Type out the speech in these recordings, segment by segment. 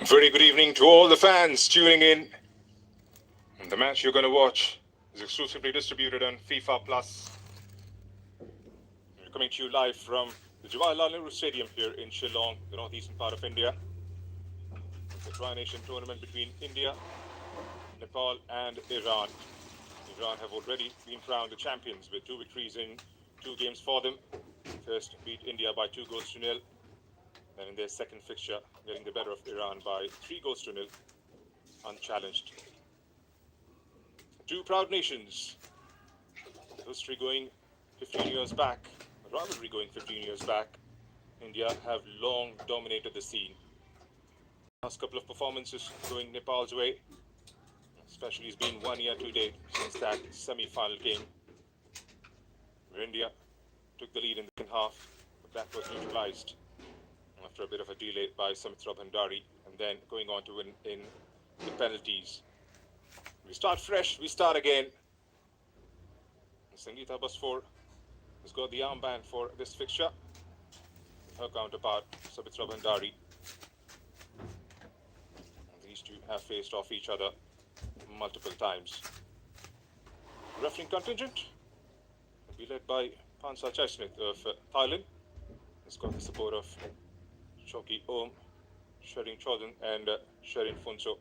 Very good evening to all the fans tuning in. The match you're going to watch is exclusively distributed on FIFA Plus. We're coming to you live from the Jawaharlal Nehru Stadium here in Shillong, the northeastern part of India. It's the Tri-Nation tournament between India, Nepal and Iran. Iran have already been crowned the champions with 2 victories in 2 games for them. First beat India by 2-0. Then in their second fixture, getting the better of Iran by 3-0, unchallenged. 2 proud nations. History going 15 years back, rivalry going 15 years back. India have long dominated the scene. Last couple of performances going Nepal's way, especially it's been 1 year to date since that semi-final game where India took the lead in the second half, but that was neutralized after a bit of a delay by Samitra Bhandari, and then going on to win in the penalties. We start fresh, we start again. Sangeeta Basfor has got the armband for this fixture. Her counterpart, Samitra Bhandari. These two have faced off each other multiple times. Refereeing contingent will be led by Pansa Chaismith of Thailand. It's got the support of Choki Om, Sherin Chodhan and Sherin Funso.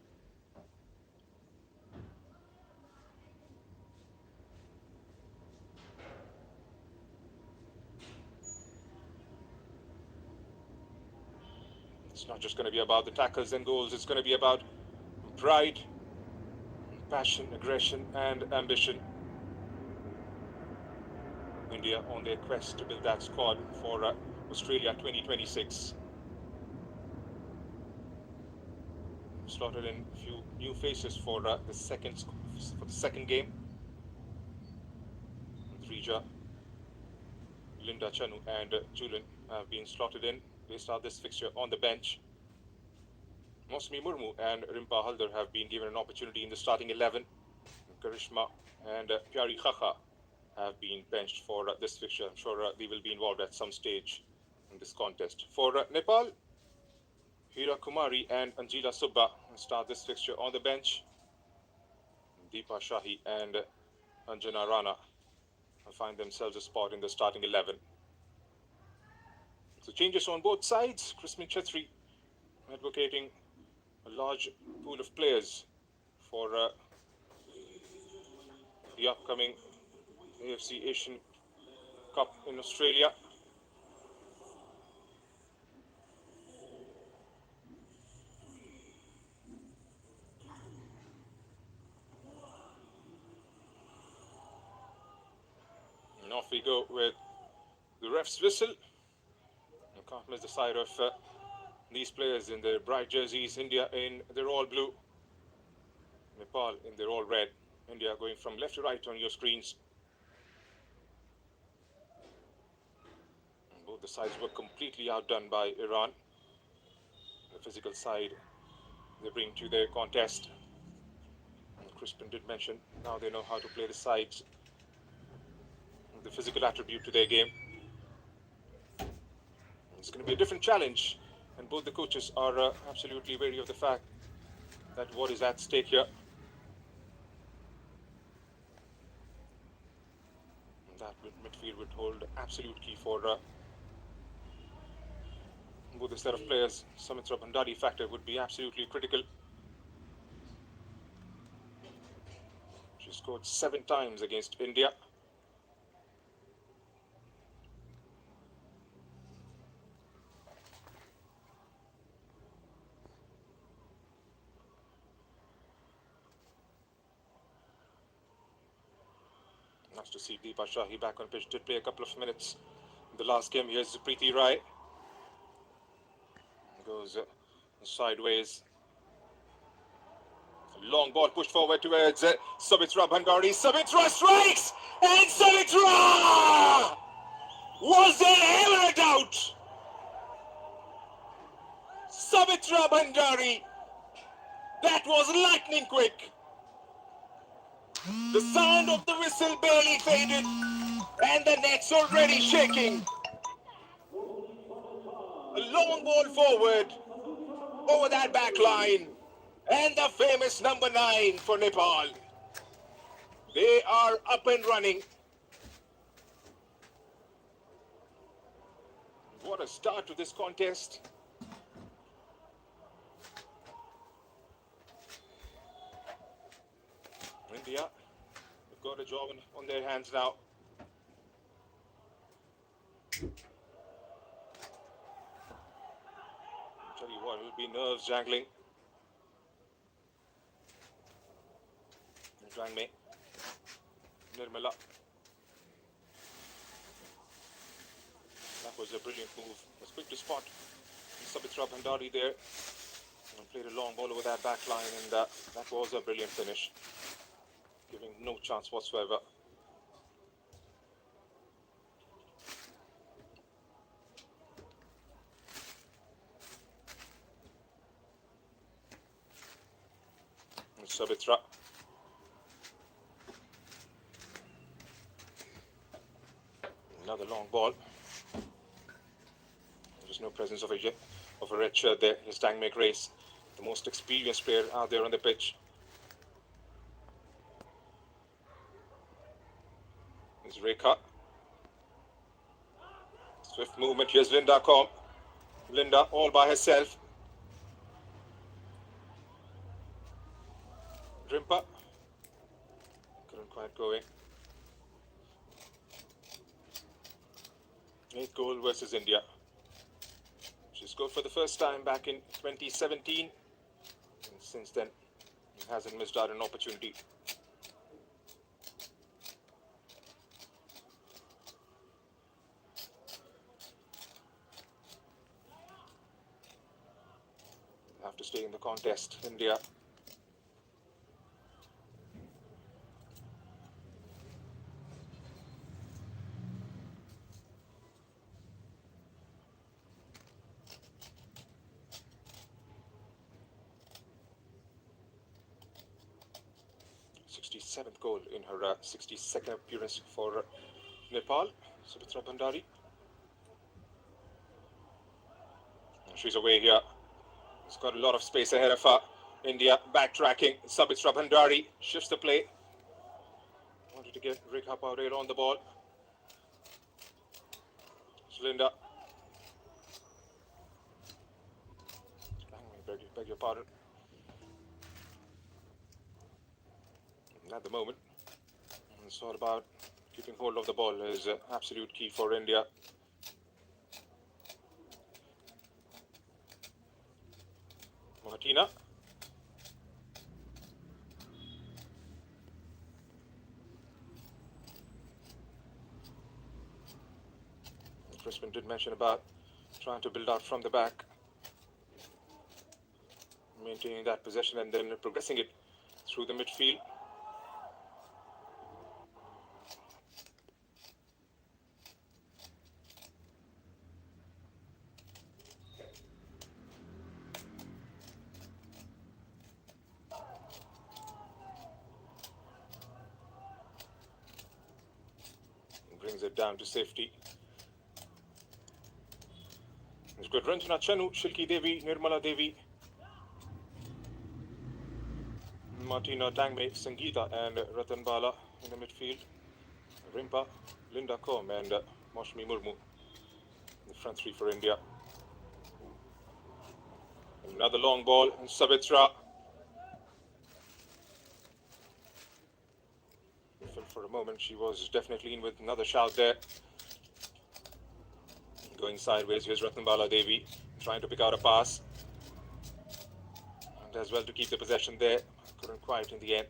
It's not just going to be about the tackles and goals, it's going to be about pride, passion, aggression and ambition. India on their quest to build that squad for Australia 2026. Slotted in a few new faces for the second game. Rija, Linda Chanu and Julian have been slotted in. They start this fixture on the bench. Mosmi Murmu and Rimpa Haldar have been given an opportunity in the starting 11. Karishma and Pyari Khakha have been benched for this fixture. I'm sure they will be involved at some stage in this contest. For Nepal, Hira Kumari and Anjila Subba start this fixture on the bench. Deepa Shahi and Anjana Rana will find themselves a spot in the starting 11. So changes on both sides. Krismin Chetri advocating a large pool of players for the upcoming AFC Asian Cup in Australia. And off we go with the ref's whistle. You can't miss the side of these players in their bright jerseys. India in their all blue, Nepal in their all red. India going from left to right on your screens. And both the sides were completely outdone by Iran. The physical side they bring to their contest. And Crispin did mention now they know how to play the sides, the physical attribute to their game. It's going to be a different challenge, and both the coaches are absolutely wary of the fact that what is at stake here. And that midfield would hold absolute key for both the set of players. Samitra Bhandari factor would be absolutely critical. She scored 7 times against India. Nice to see Deepa Shahi back on pitch. Did play a couple of minutes in the last game. Here's Preeti Rai. Goes sideways. Long ball pushed forward towards Samitra Bhandari. Samitra strikes! And Samitra! Was there ever a doubt? Samitra Bhandari. That was lightning quick. The sound of the whistle barely faded, and the net's already shaking. A long ball forward. over that back line. And the famous number 9 for Nepal. They are up and running. What a start to this contest. India have got a job on their hands now. I'll tell you what, it'll be nerves jangling. Jangme. Nirmala. That was a brilliant move. Was quick to spot Sabitra Bhandari there. And played a long ball over that back line, and that was a brilliant finish. Giving no chance whatsoever. And Sabitra. Another long ball. There's no presence of a red shirt there. It's Dangme Grace, the most experienced player out there on the pitch. It's Rekha. Swift movement. Here's Linda Combe. Linda all by herself. Rimpa. Couldn't quite go in. 8th goal versus India. She scored for the first time back in 2017. And since then, hasn't missed out an opportunity. Have to stay in the contest, India. Seventh goal in her 62nd appearance for Nepal, Sabitra Bhandari. She's away here. She's got a lot of space ahead of her. India backtracking. Sabitra Bhandari shifts the play. Wanted to get Rekha Paudel on the ball. Linda. Beg your pardon. At the moment, it's all about keeping hold of the ball is absolute key for India. Martina. Crispin did mention about trying to build out from the back, maintaining that possession and then progressing it through the midfield. Brings it down to safety. It's good. Ranjana Chanu, Shilki Devi, Nirmala Devi, Martina Dangme, Sangeeta and Ratan Bala in the midfield. Rimpa, Linda Combe and Moshmi Murmu in the front three for India. Another long ball, and Sabitra. For a moment, she was definitely in with another shout there. Going sideways, here's Ratnabala Devi trying to pick out a pass. And as well to keep the possession there. Couldn't quite in the end.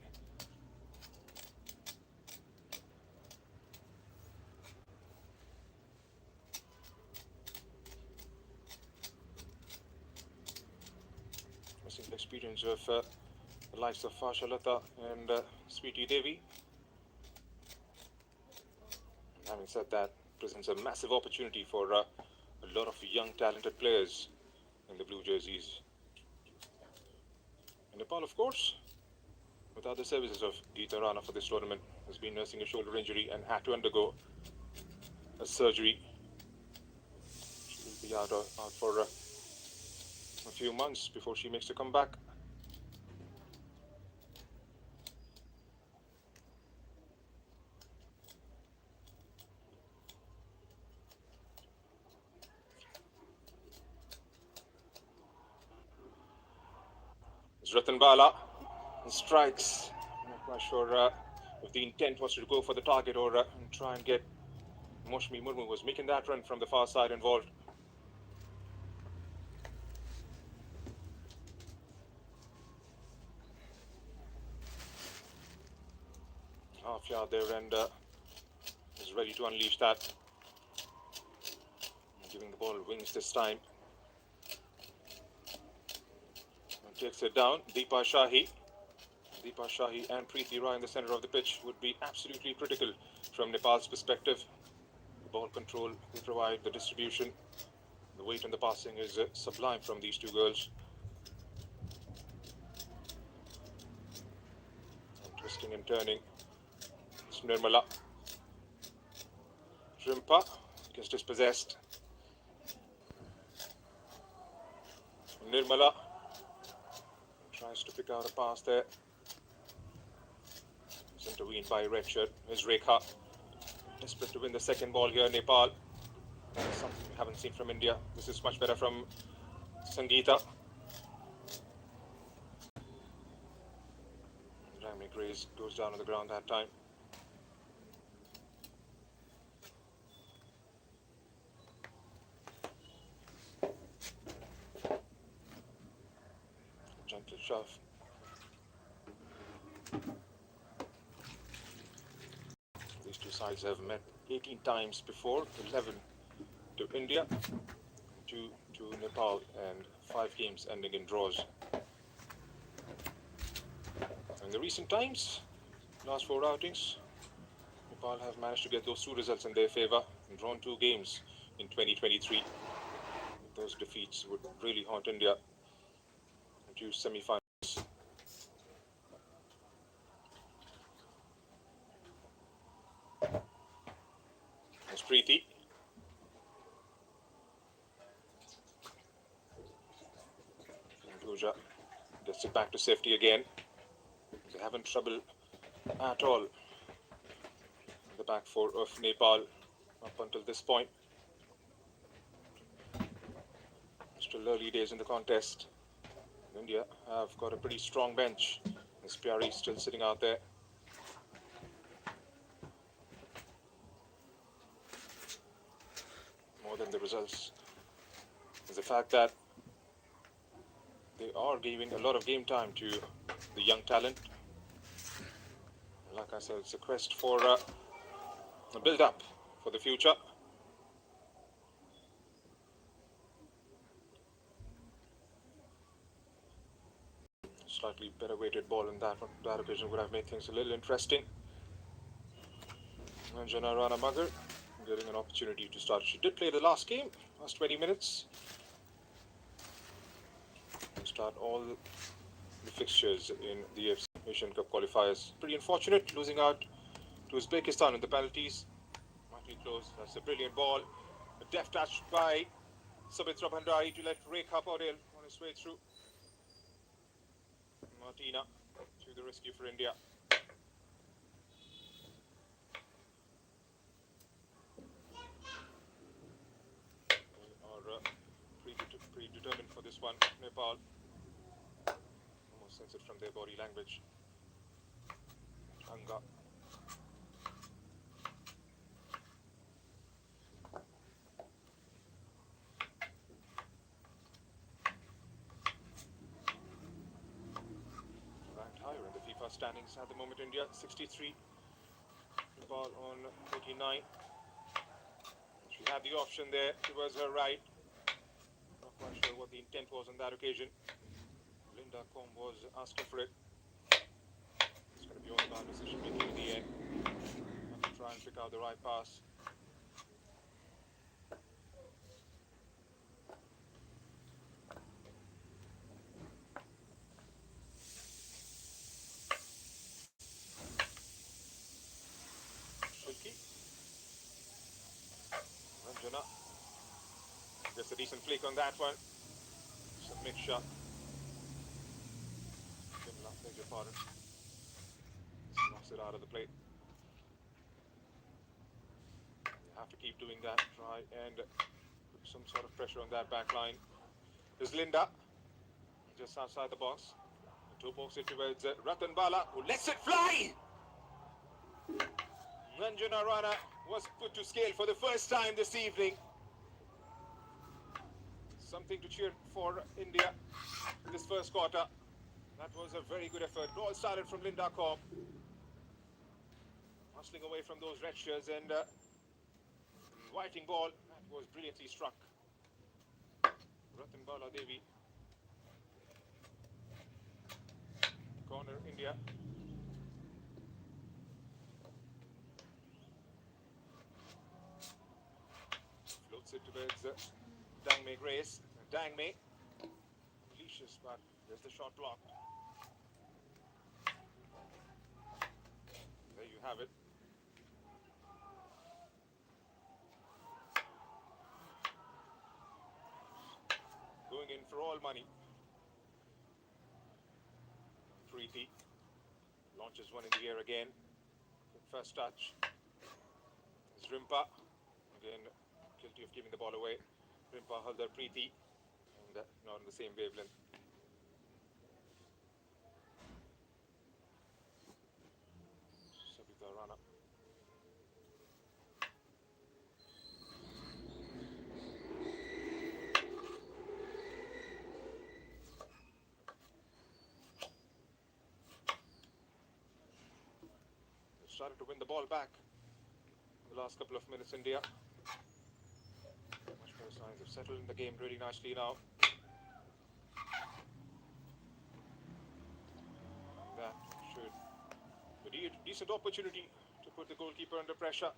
Missing the experience of the likes of Fashalata and Sweetie Devi. Having said that, presents a massive opportunity for a lot of young talented players in the blue jerseys. And Nepal, of course, without the services of Geeta Rana for this tournament, has been nursing a shoulder injury and had to undergo a surgery. She will be out for a few months before she makes a comeback. It's Ratan Bala and strikes. I'm not quite sure if the intent was to go for the target or try and get Moshmi Murmu was making that run from the far side involved. Half yard there and is ready to unleash that. Giving the ball wings this time. And takes it down. Deepa Shahi and Preeti Rai in the center of the pitch would be absolutely critical from Nepal's perspective. The ball control they provide, the distribution, the weight and the passing is sublime from these two girls. And twisting and turning. It's Nirmala. Rimpa gets dispossessed. Nirmala tries to pick out a pass there. It's intervened by red shirt. Is Rekha. Desperate to win the second ball here, Nepal. Something we haven't seen from India. This is much better from Sangeeta. Ramey Grace goes down on the ground that time. Gentle shove. These two sides have met 18 times before, 11 to India, 2 to Nepal, and 5 games ending in draws. In the recent times, last 4 outings, Nepal have managed to get those 2 results in their favour and drawn 2 games in 2023. Those defeats would really haunt India into semi-finals. It's Preeti. And Pooja gets it back to safety again. They haven't trouble at all in the back 4 of Nepal up until this point. Still early days in the contest. India have got a pretty strong bench. Miss Pyari still sitting out there. More than the results is the fact that they are giving a lot of game time to the young talent. Like I said, it's a quest for a build-up for the future. Slightly better weighted ball in that occasion would have made things a little interesting. And Jana Rana Magar getting an opportunity to start. She did play the last 20 minutes. And start all the fixtures in the AFC Asian Cup qualifiers. Pretty unfortunate losing out to Uzbekistan in the penalties. Might be close. That's a brilliant ball. A deft touch by Sabitra Bhandari to let Rekha Paudel on his way through. Martina to the rescue for India. They are predetermined for this one. Nepal almost sense it from their body language. Anga. Ranked higher in the FIFA standings at the moment. India 63. Nepal on 39. She had the option there towards her right. Not quite sure what the intent was on that occasion. Linda Combe was asking for it. It's going to be all about decision making in the end. Have to try and pick out the right pass. Shilki. Ranjana. Just a decent flick on that one. mixture. Beg your pardon. Knocks it out of the plate. You have to keep doing that. Try and put some sort of pressure on that back line. There's Linda, just outside the box. Two pokes it towards Ratan Bala, who lets it fly! Nanjana Rana was put to scale for the first time this evening. Something to cheer for India this first quarter. That was a very good effort. It all started from Linda Cobb. Hustling away from those red shirts and whiting ball. That was brilliantly struck. Ratan Bala Devi. Corner India. Floats it towards Dangme Grace. Dangme. Malicious, but there's the shot blocked. There you have it. Going in for all money. Preeti launches one in the air again. First touch. It's Rimpa. Again, guilty of giving the ball away. Rimpa Haldar Preeti. And not on the same wavelength. Sabita Rana. Started to win the ball back in the last couple of minutes, India. Much better signs have settled in the game really nicely now. That should be a decent opportunity to put the goalkeeper under pressure.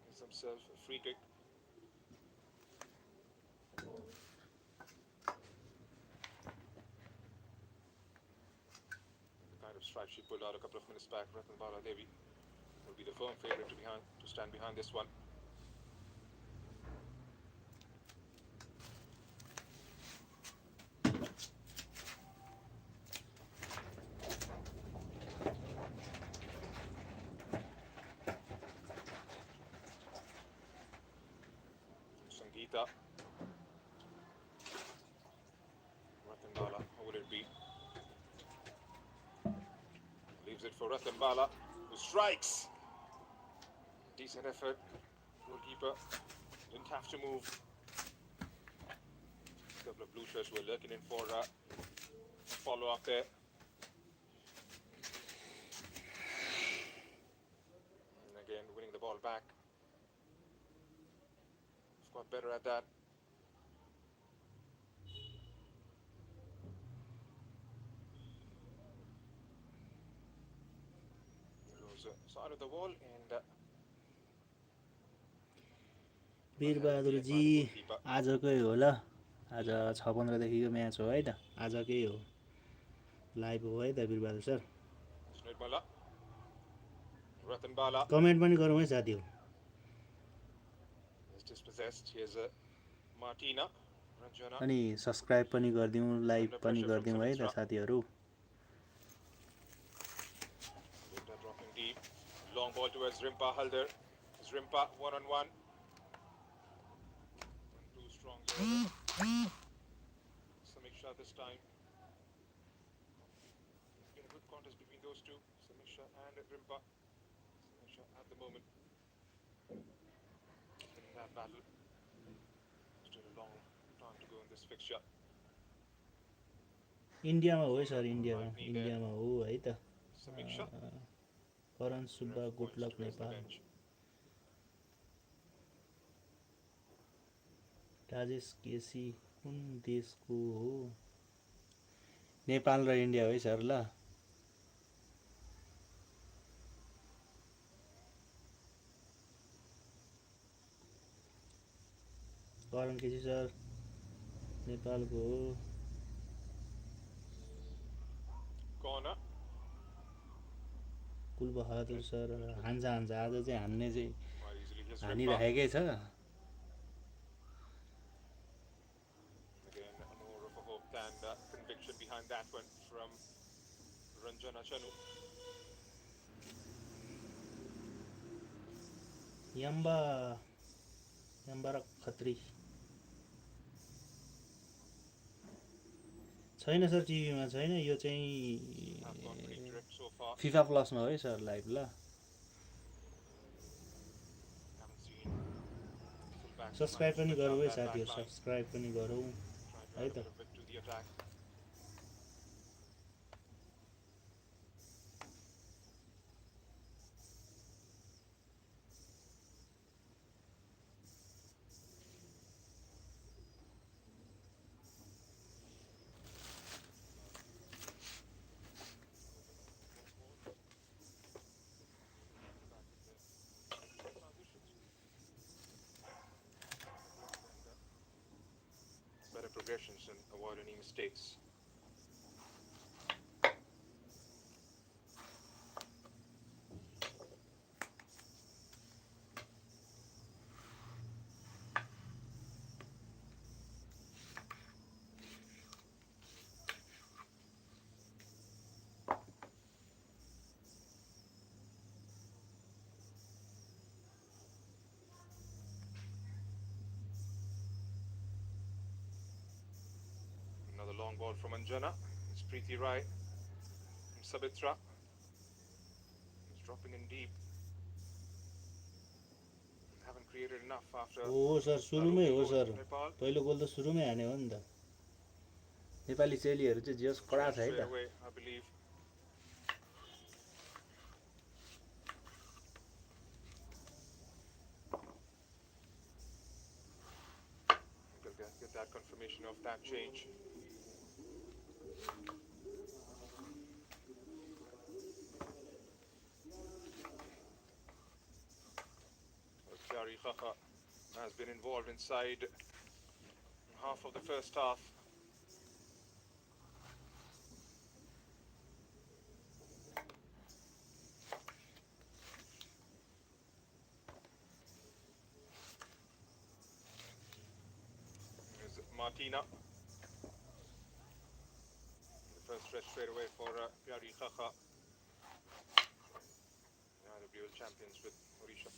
Gives themselves a free kick. Strike she pulled out a couple of minutes back. Ratan Bala Devi will be the firm favourite to stand behind this one. Sangeeta. Ratan Bala, who will it be? Leaves it for Ratan Bala, who strikes. Decent effort. Goalkeeper didn't have to move. A couple of blue shirts were lurking in for a follow-up there. And again, winning the ball back. We've got better at that. Side of the wall and वीरबहादुरजी आजकै हो ल आज 6:15 देखिको match हो है त आजकै हो live हो है त वीरबहादुर सर कमेन्ट पनि गरौँ है साथीहरु अनि सब्स्क्राइब पनि गरिदिउँ लाइभ पनि गरिदिउँ है त साथीहरु Long ball towards Rimpa Haldar. It's Rimpa one-on-one. Too strong there. Samiksha this time. Been a good contest between those two, Samiksha and Rimpa. Samiksha at the moment winning that battle. Still a long time to go in this fixture. इन्डियामा हो है sir इन्डियामा हो है त Samiksha. करण Subba good luck Nepal Rajesh केसी कुन देशको हो नेपाल र इन्डिया हो है सर ल करण केसी सर नेपालको हो Corner. कुलबहादुर सर हान्छ आज चाहिँ हान्ने चाहिँ Just rip up. हानिराखेकै छ। Again, more of a hope than conviction behind that one from Ranjana Chanu. यम्बा र खत्री छैन सर, टिभीमा छैन, यो चाहिँ Have gone pretty direct so far. FIFA प्लसमा हो है सर लाइभ। ल Haven't seen full back subscribe पनि split गरौँ up है that back साथीहरू, line. सब्सक्राइब पनि गरौँ Trying to है add a त। bit of width to the attack. Better progressions and avoid any mistakes. Another long ball from Anjana. It's Preeti Rai from Sabitra. He's dropping in deep. Haven't created enough after. हो sir, सुरुमै हो sir, पहिलो गोल त सुरुमै हान्यो हो नि त। नेपाली चेलीहरू चाहिँ जस कडा छ है Straight त। away, I believe. We'll get that confirmation of that change. Kyari Khakha has been involved inside half of the first half. Here's Martina. The first stretch straight away for Kyari Khakha. Now the dual champions with Orisha.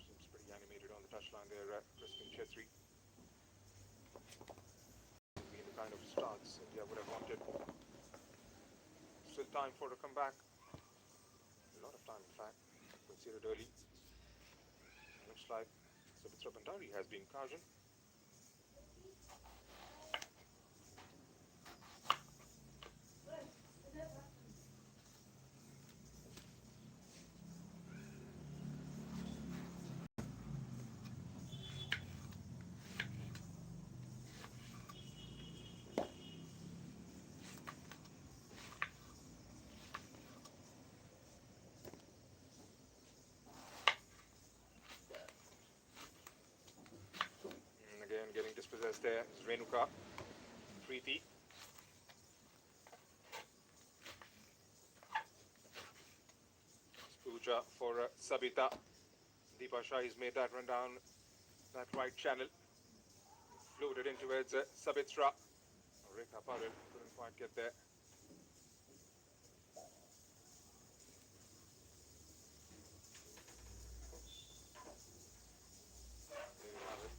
Seems pretty animated on the touchline there, Crispin Chetri. Being the kind of starts India would have wanted. Still time for a comeback. A lot of time, in fact. Considered early. Looks like Sabitra Bandari has been cautioned. there. It's Renuka, Preeti. Puja for Sabita. Deepa Shah has made that run down that right channel. Floated in towards Sabitra. Rekha Paril couldn't quite get there. There you have it.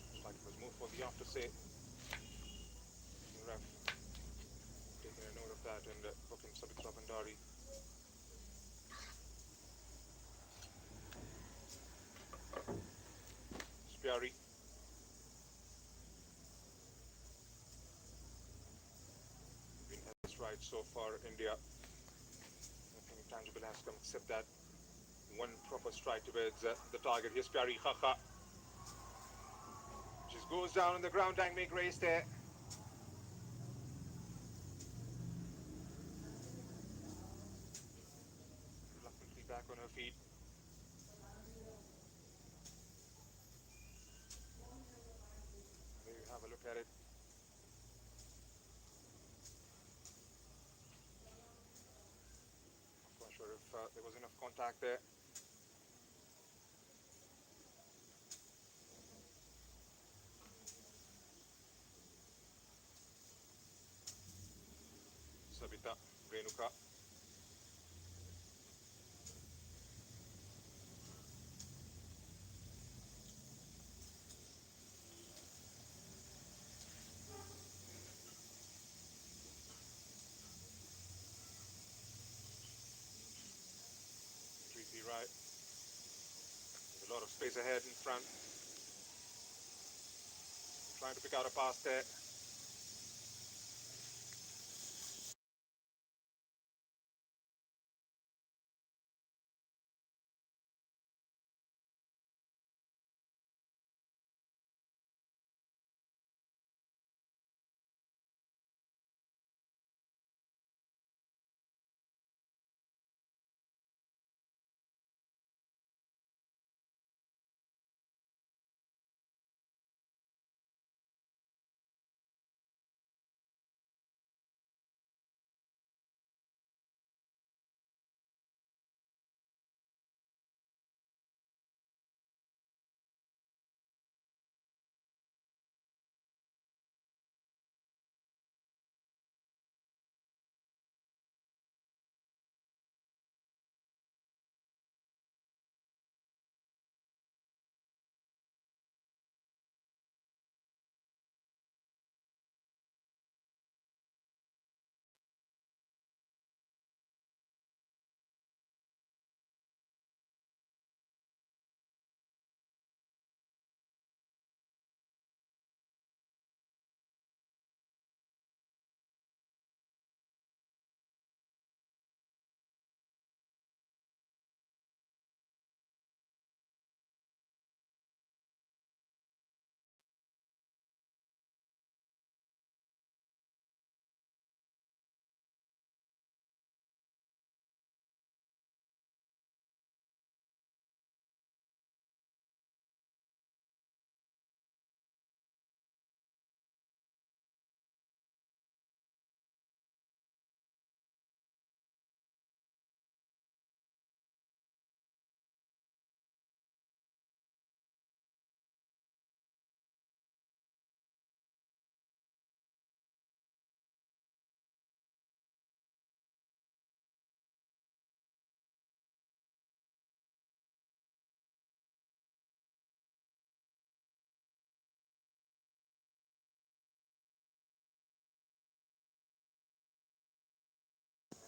Looks like it was more for the after say. Ref taking a note of that and booking Sabitra Bandari. Spiari. Been held right so far, India. Nothing tangible has come except that one proper strike towards the target. Here's Spiari Khacha. Just goes down on the ground and make race there. Reluctantly back on her feet. There you have a look at it. Not sure if there was enough contact there. Sabita, Renuka. Preeti right. There's a lot of space ahead in front. Trying to pick out a pass there.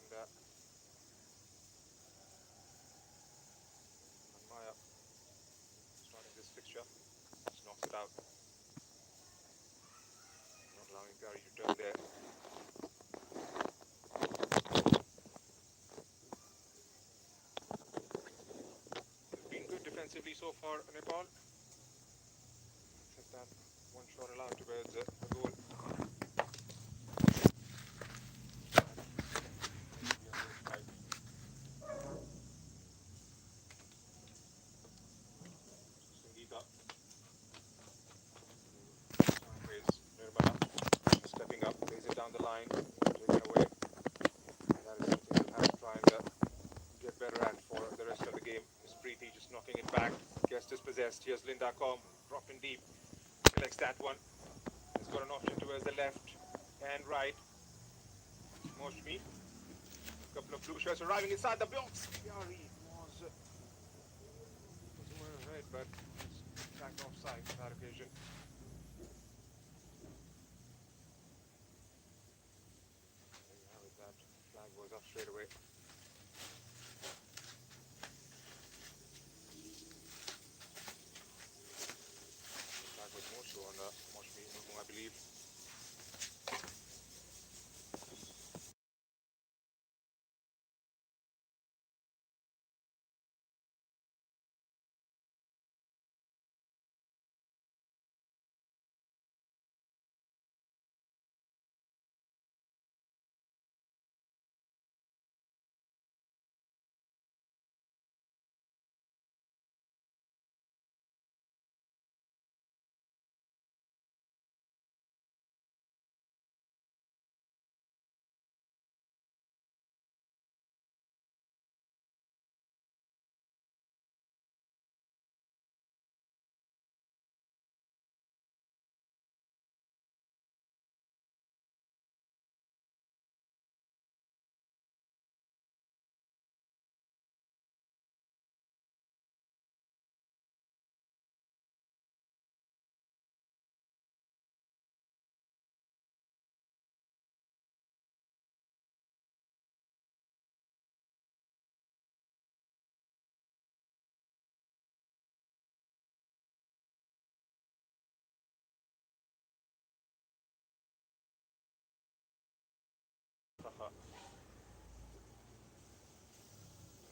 And Maya starting this fixture. Just knocks it out. Not allowing Gary to turn there. They've been good defensively so far, Nepal. Except that one shot allowed towards the goal. dispossessed. Here's Linda Com, dropped in deep. Collects that one. Has got an option towards the left and right. Moshmi. A couple of blue shirts arriving inside the box. Yari was right, but it's flagged offside on that occasion. There you have it. That flag goes up straight away. Flag was more so on Moshmi, I believe.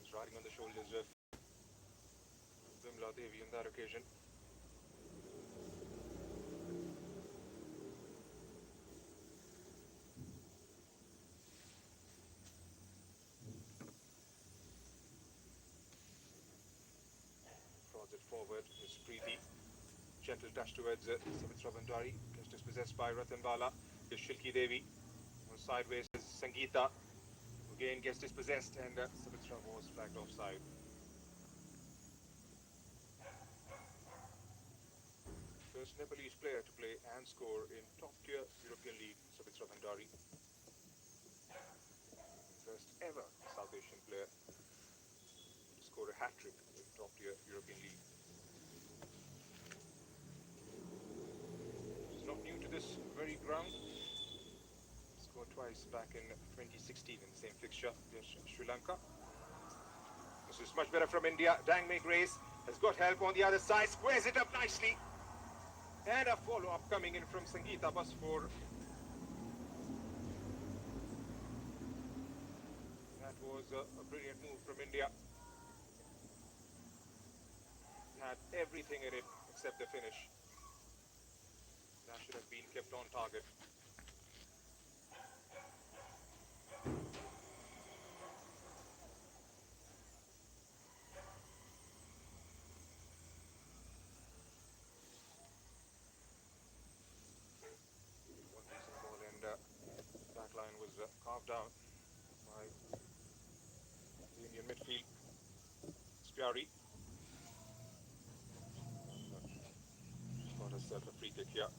He's riding on the shoulders of Vimla Devi on that occasion. Prods it forward. Miss Preeti. Gentle touch towards Savitra Bandari. Gets dispossessed by Ratanwala. Here's Shilki Devi. On sideways is Sangeeta. Again gets dispossessed, and Savitra was flagged offside. First Nepalese player to play and score in top-tier European League, Savitra Bandari. First ever South Asian player to score a hat-trick in top-tier European League. She's not new to this very ground. Scored twice back in 2016 in the same fixture against Sri Lanka. This is much better from India. Dangmei Grace has got help on the other side, squares it up nicely. And a follow-up coming in from Sangeeta Basfor. That was a brilliant move from India. Had everything in it except the finish. That should have been kept on target. One decent ball, and back line was carved out by the Indian midfield. Spiari. She's got herself a free kick here.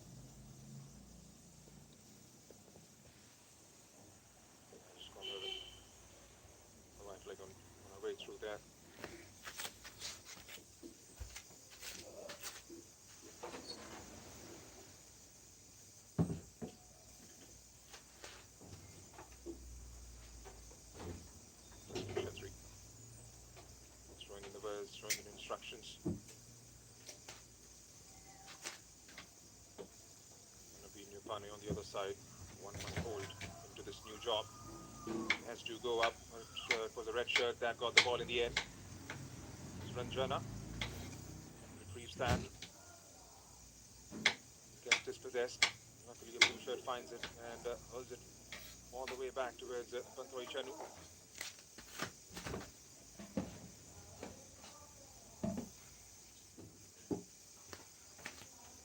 She's got her right leg on her way through there. Shetri. Throwing in the words, throwing in instructions. Pane on the other side, 1 month old, into this new job. Has to go up. It was a red shirt that got the ball in the end. It's Ranjana. Retrieves that. Gets dispossessed. Luckily a blue shirt finds it and hurls it all the way back towards Pantoi Chanu.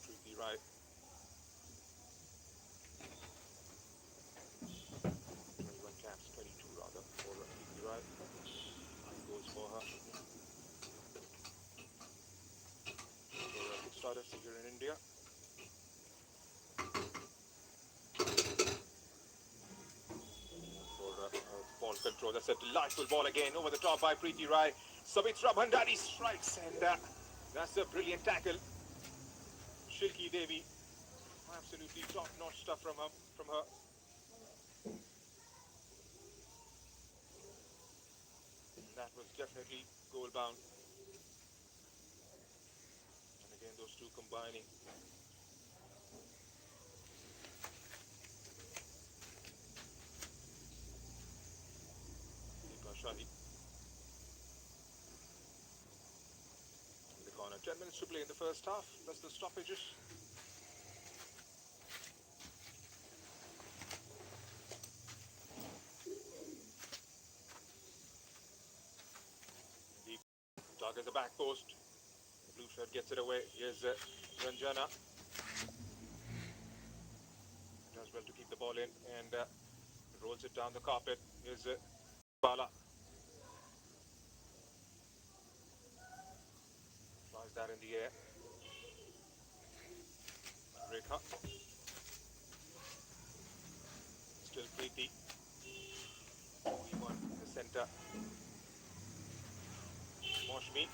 Preeti right. 21 caps, 22 rather, for Preeti right. 9 goals for her. throw. That's a delightful ball again over the top by Preeti Rai. Savitra Bhandari strikes, and that's a brilliant tackle. Shilki Devi, absolutely top-notch stuff from her. That was definitely goal-bound. And again, those two combining. Deepa Shahi. In the corner. 10 minutes to play in the first half. That's the stoppages. Deep targets the back post. Blue shirt gets it away. Here's Ranjana. Does well to keep the ball in and rolls it down the carpet. Here's Bala. Flies that in the air. Rekha. Still Preeti. Yaman in the center. Moshmi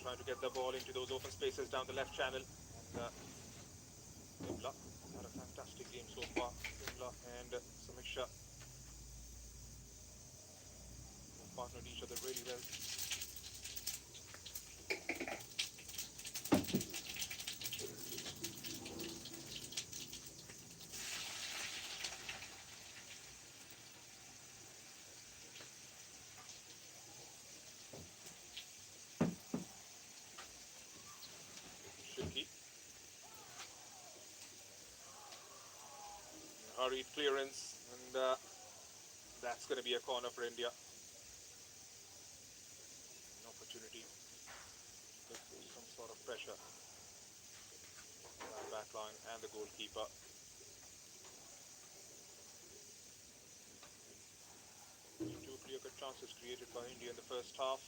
trying to get the ball into those open spaces down the left channel. And Vimla had a fantastic game so far. Vimla and Samiksha partnered each other really well. Shilki. Hurried clearance, and that's going to be a corner for India. An opportunity to put some sort of pressure on our back line and the goalkeeper. Two clear-cut chances created by India in the first half.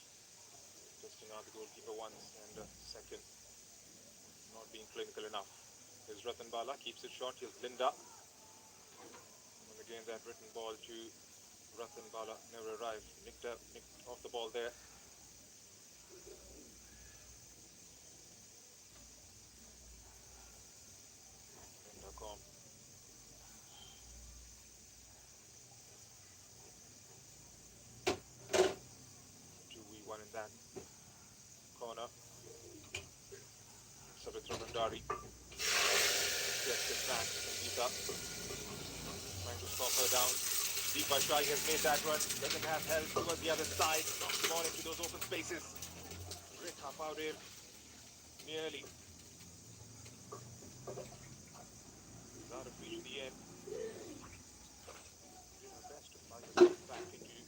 Testing out the goalkeeper once, and second, not being clinical enough. Here's Ratan Bala, keeps it short. Here's Linda. And again, that written ball to Ratan Bala never arrived. Nicked off the ball there. Linda.com. 2v1 in that corner. Savitra Bhandari gets it back. Sangeeta trying to stop her down. Deepa Shai has made that run. Doesn't have help towards the other side. Knocks the ball into those open spaces. Great half out here. Nearly. He's out of reach in the end. Doing her best to fly herself back into the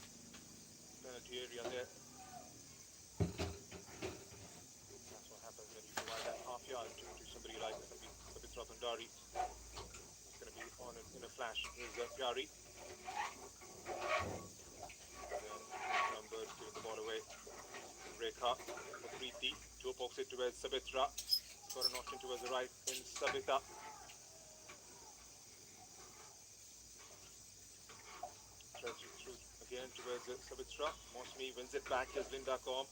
penalty area there. That's what happens when you provide that half yard to somebody like Savitra Bhandari. It's going to be on in a flash. Here's Pyari. Then Bird giving the ball away. Rekha for Preeti. Toe pokes it towards Savitra. Got a knock in towards the right in Savita. Threads it through again towards Savitra. Moshmi wins it back. Here's Linda Com.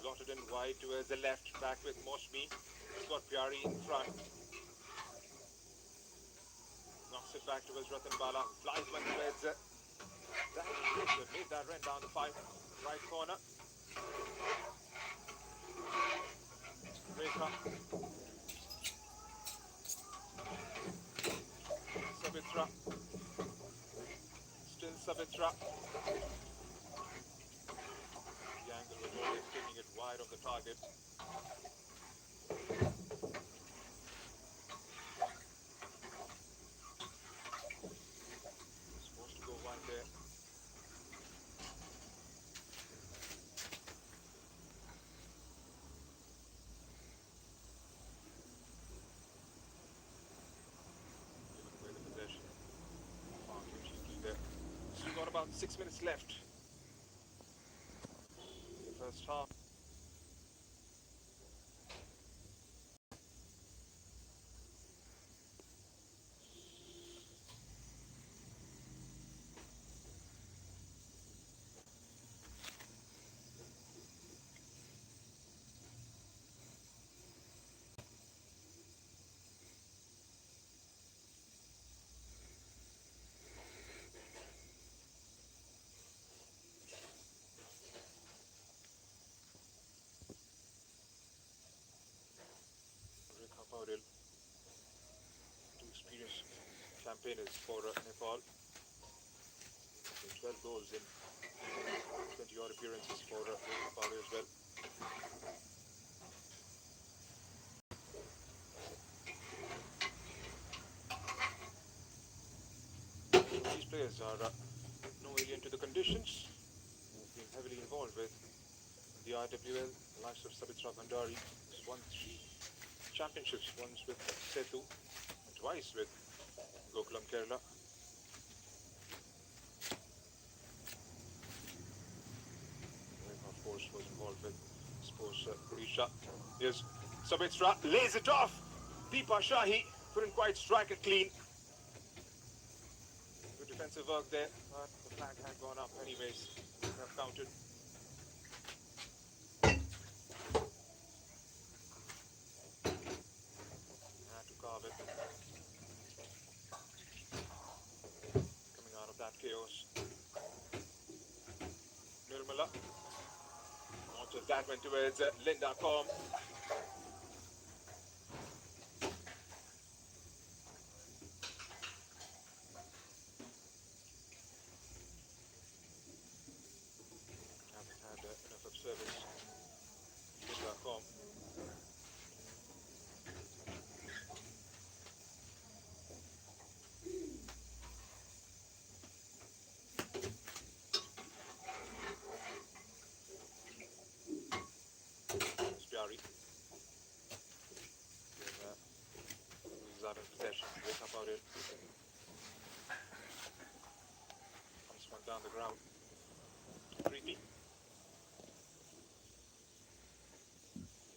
Slotted in wide towards the left. Back with Moshmi. He's got Pyari in front. Knocks it back towards Ratan Bala. Flies one towards that. Made that run down the right corner. Rekha. Savitra. Still Savitra. The angle was always taking it wide of the target. Supposed to go wide there. Given away the possession. Far too cheaply there. Still got about 6 minutes left. The first half. campaigners for Nepal. 12 goals in 20-odd appearances for Nepal as well. These players are no alien to the conditions. They've been heavily involved with the IWL, the likes of Sabitra Bhandari, who's won 3 championships, once with Setu and twice with Gokulam Kerala. Of course, was involved with Sports Odisha. Here's Sabitra, lays it off. Deepa Shahi couldn't quite strike it clean. Good defensive work there, but the flag had gone up anyways. Would have counted. Had to carve it. Coming out of that chaos. Nirmala. Launches that one towards Linda Com. Haven't had enough of service. Linda Com. Spyari. He's out of possession. Wake up out it. Comes one down the ground. Creepy.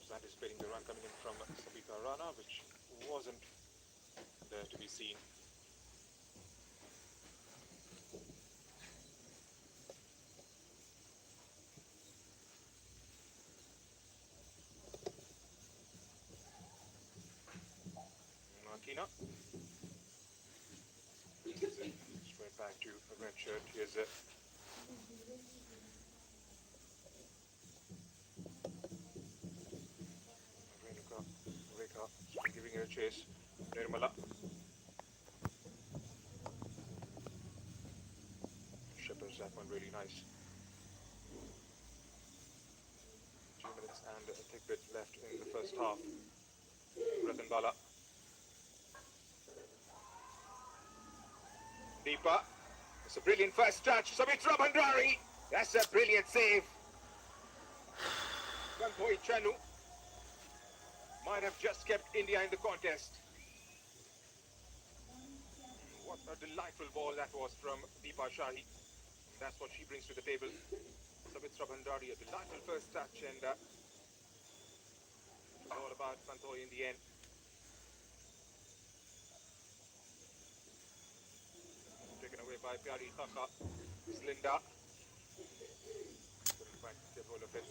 Was anticipating the run coming in from Sabita Rana, which wasn't there to be seen. Makina. Straight back to a red shirt. Here's Rekha, giving it a chase. Nirmala. Shepherds that one really nice. 2 minutes and a thick bit left in the first half. Ratan Bala. Deepa. It's a brilliant first touch. Sabitra Bhandari. That's a brilliant save. Kanpoi Chanu might have just kept India in the contest. What a delightful ball that was from Deepa Shahi. That's what she brings to the table. Sabitra Bhandari, a delightful first touch, and all about Kanpoi in the end. Taken away by Pyari Khaka. It's Linda. Couldn't quite get hold of it.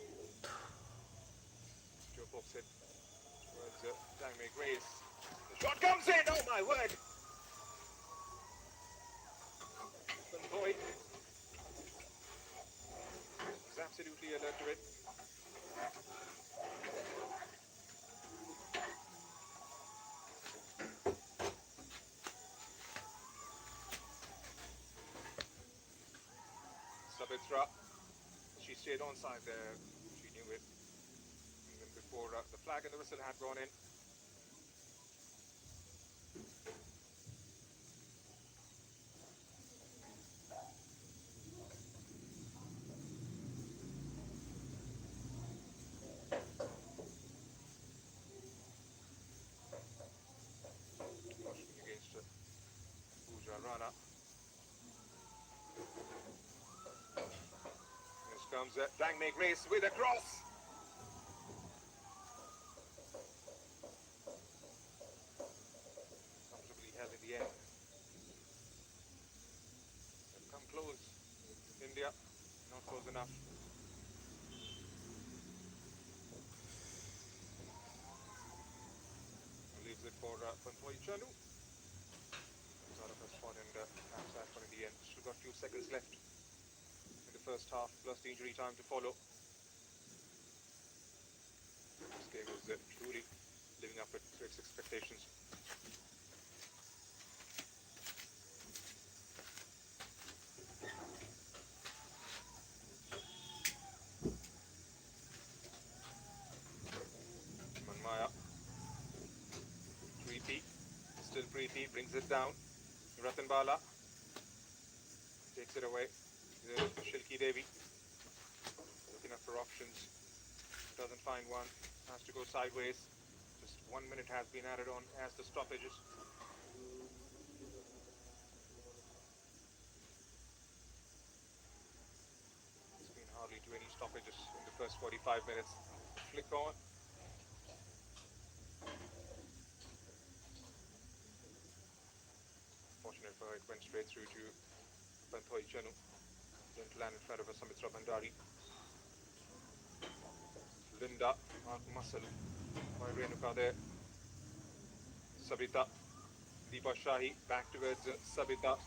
Joe pokes it towards Dangme Grace. The shot comes in! Oh my word! Kanpoi is absolutely alert to it. Sabitra, she stayed onside there. She knew it even before the flag and the whistle had gone in. Against Pooja Rana. Here comes Dangme Grace with a cross. Comfortably held in the end. They've come close. India, not close enough. Leaves it for Kanpoi Chanu. Comes out of her spot and taps that one in the end. Still got a few seconds left in the first half, plus the injury time to follow. This game is truly living up to its expectations. down. Ratnbala takes it away. Shilki Devi looking up for options. Doesn't find one. Has to go sideways. Just 1 minute has been added on as the stoppages. It's been hardly 20 stoppages in the first 45 minutes. Flick on. Fortunate for her, it went straight through to Panthoi Chanu. Didn't land in front of her, Samitra Bhandari. Linda, Mark Muscle, by Renuka there. Sabita, Deepa Shahi, back towards Sabita.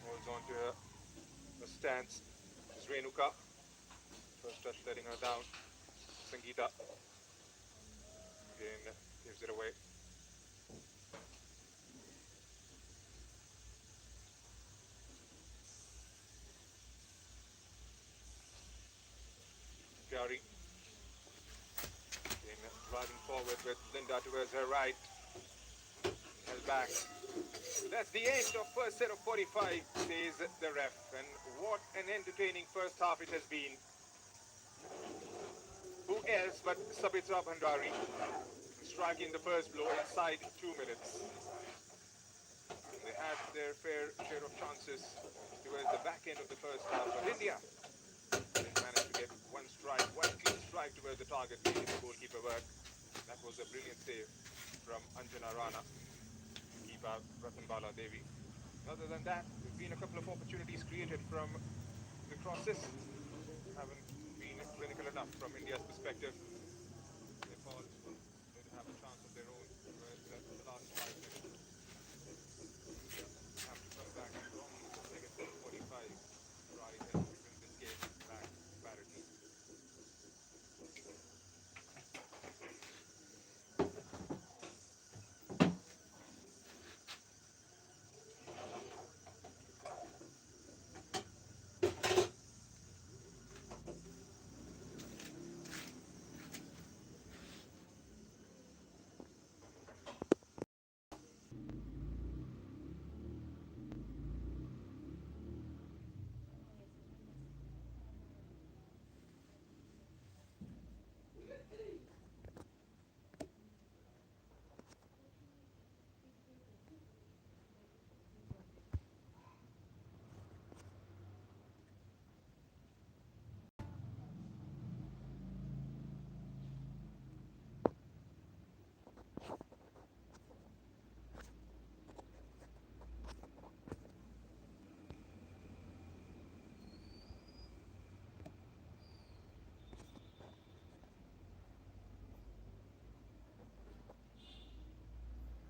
Holds on to her. The stance is Renuka. First touch letting her down. Sangeeta again gives it away. Gary again driving forward with Linda towards her right. Held back. That's the end of first set of 45, says the ref. And what an entertaining first half it has been. Who else but Sabitra Bhandari striking the first blow inside 2 minutes. They had their fair share of chances towards the back end of the first half, but India didn't manage to get one clean strike towards the target, making the goalkeeper work. That was a brilliant save from Anjana Rana to keep out Ratnbala Devi. Other than that, there's been a couple of opportunities created from the crosses. Haven't been clinical enough from India's perspective.